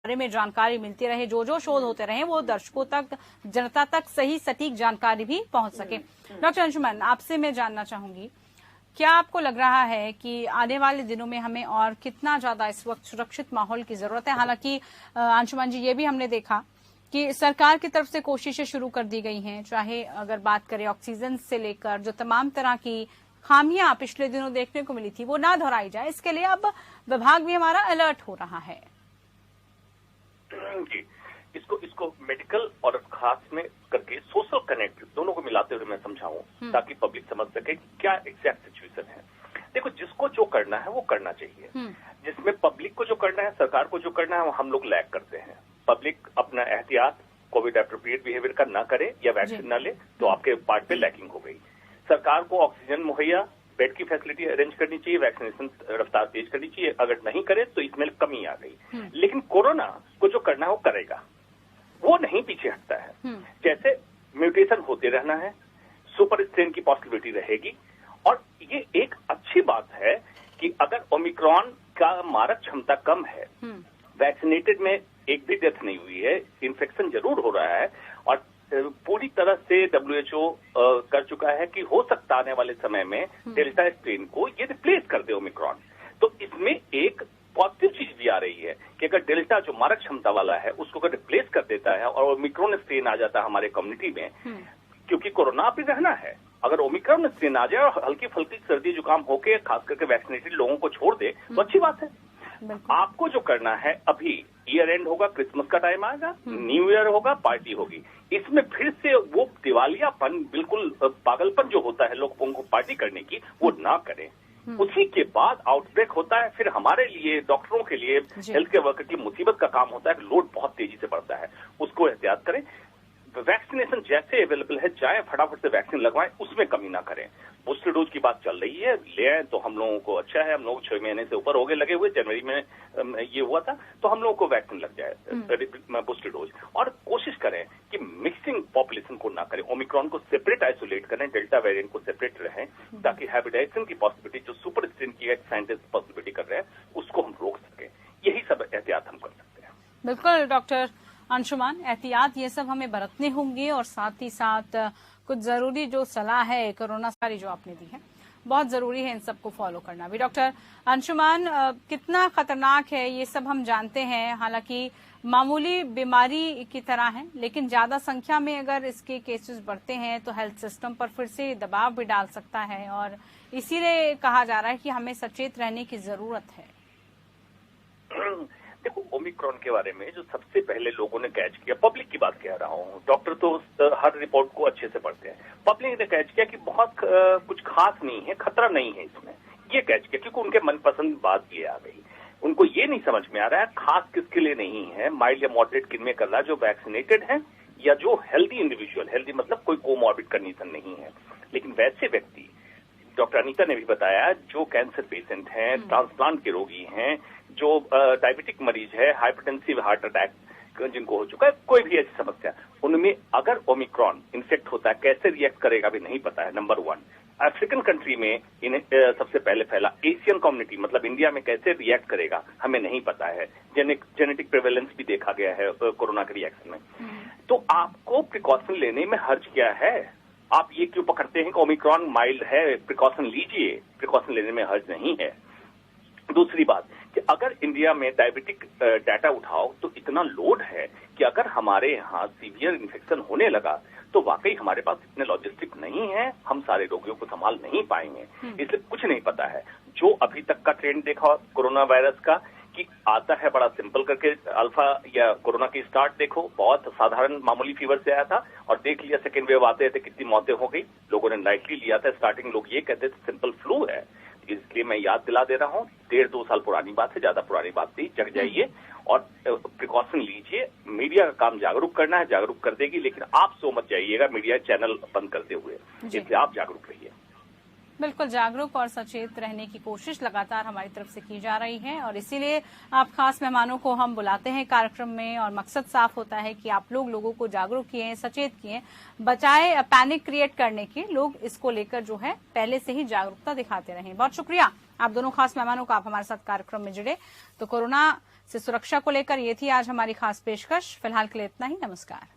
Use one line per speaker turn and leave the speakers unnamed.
बारे में जानकारी मिलती रहे, जो शोध होते रहे वो दर्शकों तक, जनता तक सही सटीक जानकारी भी पहुंच सके। डॉक्टर अंशुमन, आपसे मैं जानना चाहूंगी, क्या आपको लग रहा है कि आने वाले दिनों में हमें और कितना ज्यादा इस वक्त सुरक्षित माहौल की जरूरत है? हालांकि अंशुमन जी, ये भी हमने देखा कि सरकार की तरफ से कोशिशें शुरू कर दी गई हैं, चाहे अगर बात करें ऑक्सीजन से लेकर जो तमाम तरह की खामियां पिछले दिनों देखने को मिली थी वो ना दोहराई जाए, इसके लिए अब विभाग भी हमारा अलर्ट हो रहा है।
जी, इसको मेडिकल और खास में करके सोशल कनेक्ट दोनों को मिलाते हुए मैं समझाऊं ताकि पब्लिक समझ सके कि क्या एग्जैक्ट सिचुएशन है। देखो, जिसको जो करना है वो करना चाहिए। जिसमें पब्लिक को जो करना है, सरकार को जो करना है, वो हम लोग लैग करते हैं। पब्लिक अपना एहतियात कोविड एप्रोप्रिएट बिहेवियर का ना करे या वैक्सीन ना ले तो आपके पार्ट पे लैकिंग हो गई। सरकार को ऑक्सीजन मुहैया, बेड की फैसिलिटी अरेंज करनी चाहिए, वैक्सीनेशन रफ्तार तेज करनी चाहिए। अगर नहीं करे तो इसमें कमी आ गई। लेकिन कोरोना को जो करना है वो करेगा, वो नहीं पीछे हटता है। जैसे म्यूटेशन होते रहना है, सुपर स्ट्रेन की पॉसिबिलिटी रहेगी। और ये एक अच्छी बात है कि अगर ओमिक्रॉन का मारक क्षमता कम है, वैक्सीनेटेड में एक भी डेथ नहीं हुई है, इन्फेक्शन जरूर हो रहा है और पूरी तरह से WHO कर चुका है कि हो सकता आने वाले समय में डेल्टा स्ट्रेन को ये रिप्लेस कर दे ओमिक्रॉन। तो इसमें एक पॉजिटिव चीज भी आ रही है कि अगर डेल्टा जो मारक क्षमता वाला है उसको अगर रिप्लेस कर देता है और ओमिक्रॉन स्ट्रेन आ जाता है हमारे कम्युनिटी में, क्योंकि कोरोना भी रहना है, अगर ओमिक्रॉन स्ट्रेन आ जाए और हल्की फुल्की सर्दी जुकाम होके खास करके वैक्सीनेटेड लोगों को छोड़ दे तो अच्छी बात है। आपको जो करना है, अभी ईयर एंड होगा, क्रिसमस का टाइम आएगा, न्यू ईयर होगा, पार्टी होगी, इसमें फिर से वो दिवालियापन, बिल्कुल पागलपन जो होता है लोगों को पार्टी करने की, वो ना करें। उसी के बाद आउटब्रेक होता है, फिर हमारे लिए, डॉक्टरों के लिए, हेल्थ केयर वर्कर की मुसीबत का काम होता है, लोड बहुत तेजी से बढ़ता है, उसको एहतियात करें। वैक्सीनेशन जैसे अवेलेबल है, जाए फटाफट से वैक्सीन लगवाएं, उसमें कमी ना करें। बूस्टर डोज की बात चल रही है, ले आए तो हम लोगों को अच्छा है। हम लोग 6 महीने से ऊपर हो गए लगे हुए, जनवरी में ये हुआ था, तो हम लोगों को वैक्सीन लग जाए बूस्टर डोज। और कोशिश करें कि मिक्सिंग पॉपुलेशन को ना करें, ओमिक्रॉन को सेपरेट आइसोलेट करें, डेल्टा वेरिएंट को सेपरेट रहें, ताकि हैबिटेशन की पॉसिबिलिटी जो सुपर स्ट्रेन की एक साइंटिस्ट पॉसिबिलिटी कर रहे हैं उसको हम रोक सकें। यही सब एहतियात हम कर सकते हैं।
बिल्कुल डॉक्टर अंशुमन, एहतियात ये सब हमें बरतने होंगे और साथ ही साथ कुछ जरूरी जो सलाह है कोरोना सारी जो आपने दी है, बहुत जरूरी है इन सबको फॉलो करना भी। डॉक्टर अंशुमन, कितना खतरनाक है ये सब हम जानते हैं, हालांकि मामूली बीमारी की तरह है, लेकिन ज्यादा संख्या में अगर इसके केसेस बढ़ते हैं तो हेल्थ सिस्टम पर फिर से दबाव भी डाल सकता है और इसीलिए कहा जा रहा है कि हमें सचेत रहने की जरूरत है।
देखो, ओमिक्रॉन के बारे में जो सबसे पहले लोगों ने कैच किया, पब्लिक की बात कह रहा हूँ, डॉक्टर तो हर रिपोर्ट को अच्छे से पढ़ते हैं, पब्लिक ने कैच किया कि बहुत कुछ खास नहीं है, खतरा नहीं है इसमें, ये कैच किया क्योंकि उनके मनपसंद बात ये आ गई। उनको ये नहीं समझ में आ रहा है खास किसके लिए नहीं है, माइल्ड या मॉडरेट किन में कर रहा है, जो वैक्सीनेटेड है या जो हेल्दी इंडिविजुअल, हेल्दी मतलब कोई कोमॉर्बिड कंडीशन नहीं है। लेकिन वैसे व्यक्ति, डॉक्टर अनीता ने भी बताया, जो कैंसर पेशेंट हैं, ट्रांसप्लांट के रोगी हैं, जो डायबिटिक मरीज है, हाइपरटेंसिव हार्ट अटैक जिनको हो चुका है, कोई भी ऐसी समस्या, उनमें अगर ओमिक्रॉन इन्फेक्ट होता है कैसे रिएक्ट करेगा भी नहीं पता है। नंबर 1, अफ्रीकन कंट्री में इन्हें सबसे पहले फैला, एशियन कम्युनिटी मतलब इंडिया में कैसे रिएक्ट करेगा हमें नहीं पता है। जेनेटिक प्रेवेलेंस भी देखा गया है कोरोना के रिएक्शन में। तो आपको प्रिकॉशन लेने में हर्ज क्या है? आप ये क्यों पकड़ते हैं कि ओमिक्रॉन माइल्ड है, प्रिकॉशन लीजिए, प्रिकॉशन लेने में हर्ज नहीं है। दूसरी बात कि अगर इंडिया में डायबिटिक डाटा उठाओ तो इतना लोड है कि अगर हमारे यहाँ सीवियर इन्फेक्शन होने लगा तो वाकई हमारे पास इतने लॉजिस्टिक नहीं है, हम सारे रोगियों को संभाल नहीं पाएंगे। इसलिए कुछ नहीं पता है। जो अभी तक का ट्रेंड देखा कोरोना वायरस का कि आता है बड़ा सिंपल करके, अल्फा या कोरोना की स्टार्ट देखो, बहुत साधारण मामूली फीवर से आया था और देख लिया सेकेंड वेव आते थे कितनी मौतें हो गई, लोगों ने लाइटली लिया था। स्टार्टिंग लोग ये कहते थे सिंपल फ्लू है, इसलिए मैं याद दिला दे रहा हूँ, 1.5-2 साल पुरानी बात है, ज्यादा पुरानी बात नहीं। जग जाइए और प्रिकॉशन लीजिए। मीडिया का काम जागरूक करना है, जागरूक कर देगी, लेकिन आप सो मत जाइएगा मीडिया चैनल बंद करते हुए, इसलिए आप जागरूक रहिए।
बिल्कुल, जागरूक और सचेत रहने की कोशिश लगातार हमारी तरफ से की जा रही है और इसीलिए आप खास मेहमानों को हम बुलाते हैं कार्यक्रम में और मकसद साफ होता है कि आप लोगों को जागरूक किए, सचेत किए, बचाए पैनिक क्रिएट करने के, लोग इसको लेकर जो है पहले से ही जागरूकता दिखाते रहें। बहुत शुक्रिया आप दोनों खास मेहमानों का आप हमारे साथ कार्यक्रम में जुड़े। तो कोरोना से सुरक्षा को लेकर ये थी आज हमारी खास पेशकश। फिलहाल के लिए इतना ही। नमस्कार।